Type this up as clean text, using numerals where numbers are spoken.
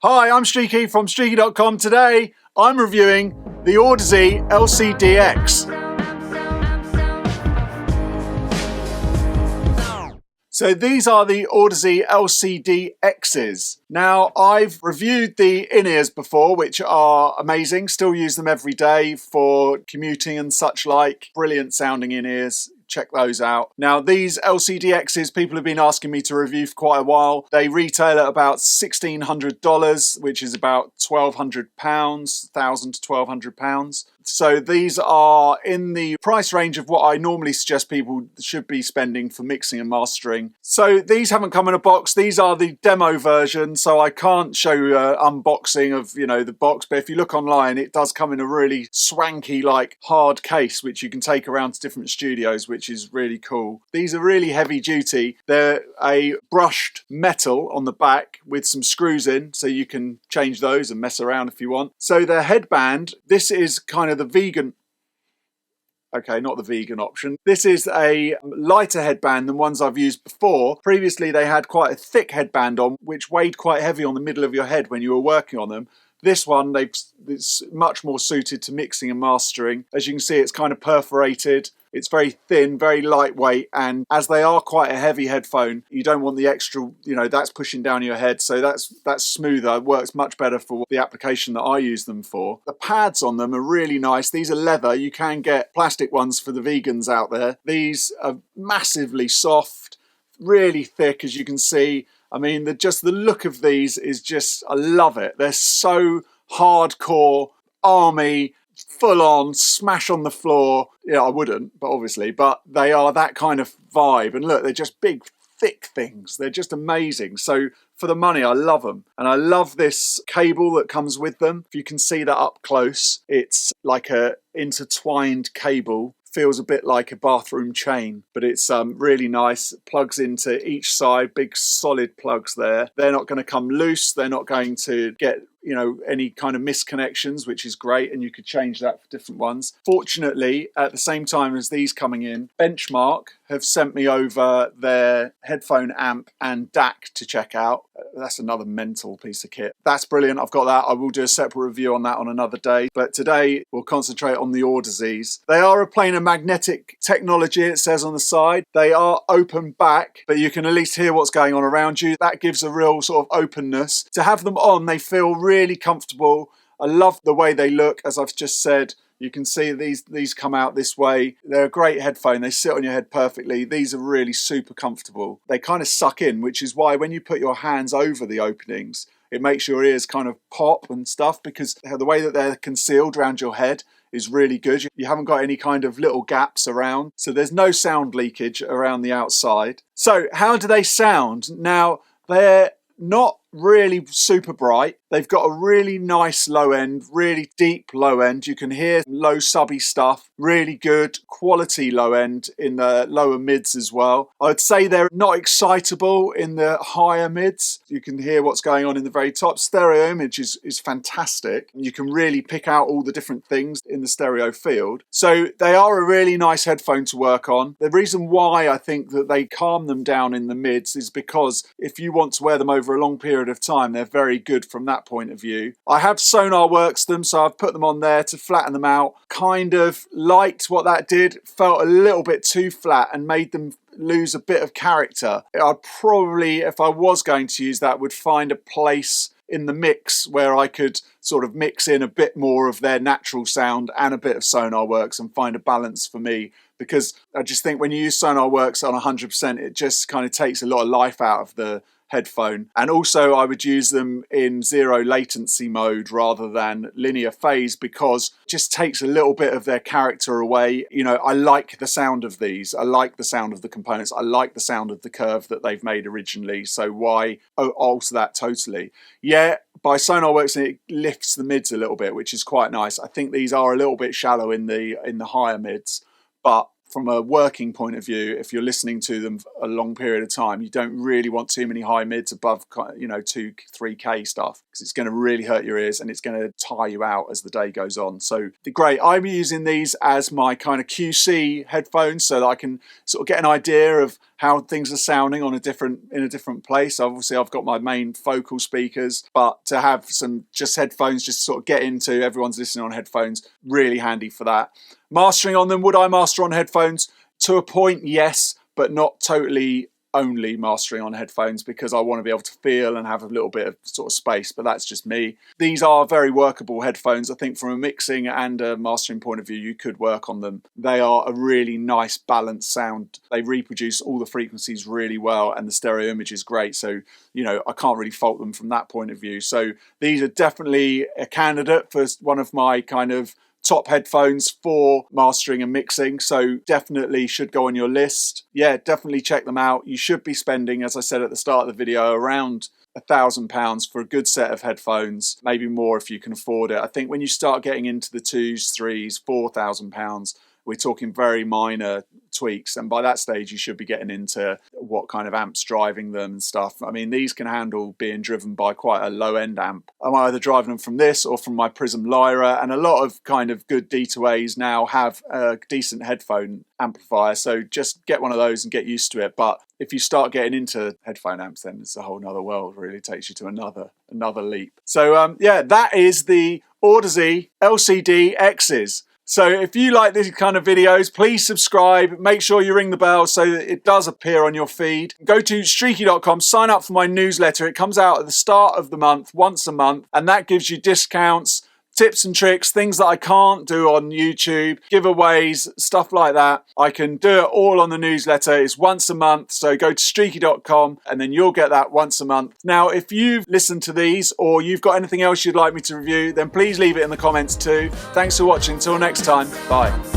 Hi, I'm Streaky from Streaky.com. Today, I'm reviewing the Audeze LCD X. So these are the Audeze LCD X's. Now, I've reviewed the in-ears before, which are amazing. Still use them every day for commuting and such like. Brilliant sounding in-ears. Check those out. Now, these LCD X's, people have been asking me to review for quite a while. They retail at about $1,600, which is about £1,200, £1,000 to £1,200. So these are in the price range of what I normally suggest people should be spending for mixing and mastering. So these haven't come in a box. These are the demo version, so I can't show you an unboxing of, the box. But if you look online, it does come in a really swanky, hard case, which you can take around to different studios, which is really cool. These are really heavy duty. They're a brushed metal on the back with some screws in, so you can change those and mess around if you want. So their headband, this is kind of the vegan, okay, not the vegan option. This is a lighter headband than ones I've used before. Previously, they had quite a thick headband on, which weighed quite heavy on the middle of your head when you were working on them. This one, it's much more suited to mixing and mastering. As you can see, it's kind of perforated. It's very thin, very lightweight, and as they are quite a heavy headphone, you don't want the extra, that's pushing down your head, so that's smoother. It works much better for the application that I use them for. The pads on them are really nice. These are leather. You can get plastic ones for the vegans out there. These are massively soft, really thick, as you can see. I mean, the look of these is just, I love it. They're so hardcore, army, full on, smash on the floor. Yeah, I wouldn't, but obviously, but they are that kind of vibe. And look, they're just big, thick things. They're just amazing. So for the money, I love them. And I love this cable that comes with them. If you can see that up close, it's like a intertwined cable. Feels a bit like a bathroom chain, but it's really nice. It plugs into each side, big solid plugs there. They're not going to come loose. They're not going to get any kind of misconnections, which is great, and you could change that for different ones. Fortunately, at the same time as these coming in, Benchmark have sent me over their headphone amp and DAC to check out. That's another mental piece of kit. That's brilliant. I've got that. I will do a separate review on that on another day, but today we'll concentrate on the Audeze's. They are a planar magnetic technology, it says on the side. They are open back, but you can at least hear what's going on around you. That gives a real sort of openness. To have them on, they feel really comfortable. I love the way they look, as I've just said. You can see these come out this way. They're a great headphone. They sit on your head perfectly. These are really super comfortable. They kind of suck in, which is why when you put your hands over the openings, it makes your ears kind of pop and stuff, because the way that they're concealed around your head is really good. You haven't got any kind of little gaps around, so there's no sound leakage around the outside. So how do they sound? Now, they're not really super bright. They've got a really nice low end, really deep low end. You can hear low subby stuff, really good quality low end in the lower mids as well. I'd say they're not excitable in the higher mids. You can hear what's going on in the very top. Stereo image is fantastic. You can really pick out all the different things in the stereo field. So they are a really nice headphone to work on. The reason why I think that they calm them down in the mids is because if you want to wear them over a long period of time, they're very good from that point of view. I have SonarWorks them, so I've put them on there to flatten them out. Kind of liked what that did. Felt a little bit too flat and made them lose a bit of character. I'd probably, if I was going to use that, would find a place in the mix where I could sort of mix in a bit more of their natural sound and a bit of SonarWorks and find a balance for me, because I just think when you use SonarWorks on 100%, it just kind of takes a lot of life out of the headphone. And also I would use them in zero latency mode rather than linear phase, because it just takes a little bit of their character away. I like the sound of these. I like the sound of the components. I like the sound of the curve that they've made originally. So why alter that totally? Yeah, by SonarWorks it lifts the mids a little bit, which is quite nice. I think these are a little bit shallow in the higher mids, but from a working point of view, if you're listening to them for a long period of time, you don't really want too many high mids above 2-3K stuff, because it's going to really hurt your ears and it's going to tire you out as the day goes on. So great. I'm using these as my kind of QC headphones so that I can sort of get an idea of how things are sounding on in a different place. Obviously, I've got my main focal speakers, but to have some just headphones, just sort of get into, everyone's listening on headphones, really handy for that. Mastering on them, would I master on headphones? To a point, yes, but not totally only mastering on headphones, because I want to be able to feel and have a little bit of sort of space, but that's just me. These are very workable headphones. I think from a mixing and a mastering point of view, you could work on them. They are a really nice balanced sound. They reproduce all the frequencies really well, and the stereo image is great. So, you know, I can't really fault them from that point of view. So these are definitely a candidate for one of my kind of top headphones for mastering and mixing, so definitely should go on your list. Yeah, definitely check them out. You should be spending, as I said at the start of the video, around £1,000 for a good set of headphones, maybe more if you can afford it. I think when you start getting into the £2,000, £3,000, £4,000, we're talking very minor tweaks, and by that stage you should be getting into what kind of amps driving them and stuff. I mean, these can handle being driven by quite a low-end amp. I'm either driving them from this or from my Prism Lyra, and a lot of kind of good D2As now have a decent headphone amplifier, so just get one of those and get used to it. But if you start getting into headphone amps, then it's a whole nother world. It really takes you to another leap. So yeah, that is the Audeze LCD X's. So if you like these kind of videos, please subscribe. Make sure you ring the bell so that it does appear on your feed. Go to streaky.com, sign up for my newsletter. It comes out at the start of the month, once a month, and that gives you discounts, tips and tricks, things that I can't do on YouTube, giveaways, stuff like that. I can do it all on the newsletter. It's once a month, so go to streaky.com and then you'll get that once a month. Now, if you've listened to these or you've got anything else you'd like me to review, then please leave it in the comments too. Thanks for watching. Until next time, bye.